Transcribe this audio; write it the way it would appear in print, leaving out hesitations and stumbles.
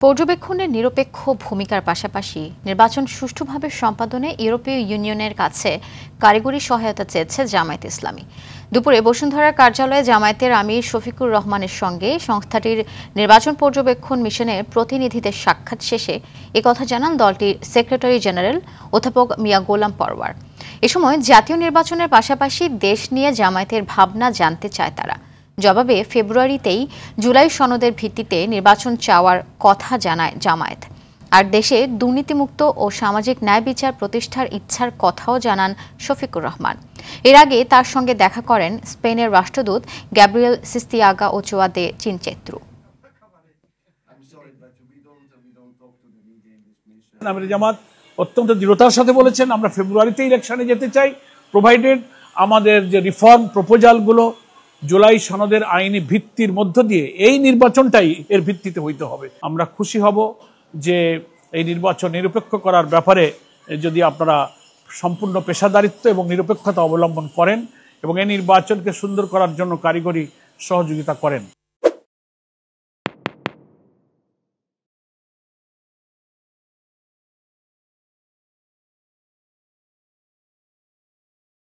পর্যবেক্ষণের নিরপেক্ষ ভূমিকার পাশাপাশি নির্বাচন সুষ্ঠুভাবে সম্পাদনে ইউরোপীয় ইউনিয়নের কাছে কারিগরি সহায়তা চেয়েছে জামায়াত ইসলামী। দুপুরে বসুন্ধরার কার্যালয়ে জামায়াতের আমির শফিকুর রহমানের সঙ্গে সংস্থাটির নির্বাচন পর্যবেক্ষণ মিশনের প্রতিনিধিদের সাক্ষাৎ শেষে একথা জানান দলটির সেক্রেটারি জেনারেল অধ্যাপক মিয়া গোলাম পরওয়ার। এ সময় জাতীয় নির্বাচনের পাশাপাশি দেশ নিয়ে জামায়াতের ভাবনা জানতে চায় তারা। জবাবে ফেব্রুয়ারিতেই জুলাই সনদের ভিত্তিতে নির্বাচন চাওয়ার কথা জানায় জামায়াত। আর দেশে দুর্নীতিমুক্ত ও সামাজিক ন্যায় বিচার প্রতিষ্ঠার ইচ্ছার কথাও জানান শফিকুর রহমান। এর আগে তার সঙ্গে দেখা করেন স্পেনের রাষ্ট্রদূত গ্যাব্রিয়েল সিস্তিয়াগা ওচোয়া দে চিনচেত্রু। জামাত অত্যন্ত দৃঢ়তার সাথে বলেছেন আমরা ফেব্রুয়ারিতে ইলেকশনে যেতে চাই, প্রোভাইডেড আমাদের যে রিফর্ম প্রপোজালগুলো জুলাই সনদের আইনি ভিত্তির মধ্য দিয়ে এই নির্বাচনটাই এর ভিত্তিতে হইতে হবে। আমরা খুশি হব যে এই নির্বাচন নিরপেক্ষ করার ব্যাপারে যদি আপনারা সম্পূর্ণ পেশাদারিত্ব এবং নিরপেক্ষতা অবলম্বন করেন এবং এই নির্বাচনকে সুন্দর করার জন্য কারিগরি সহযোগিতা করেন।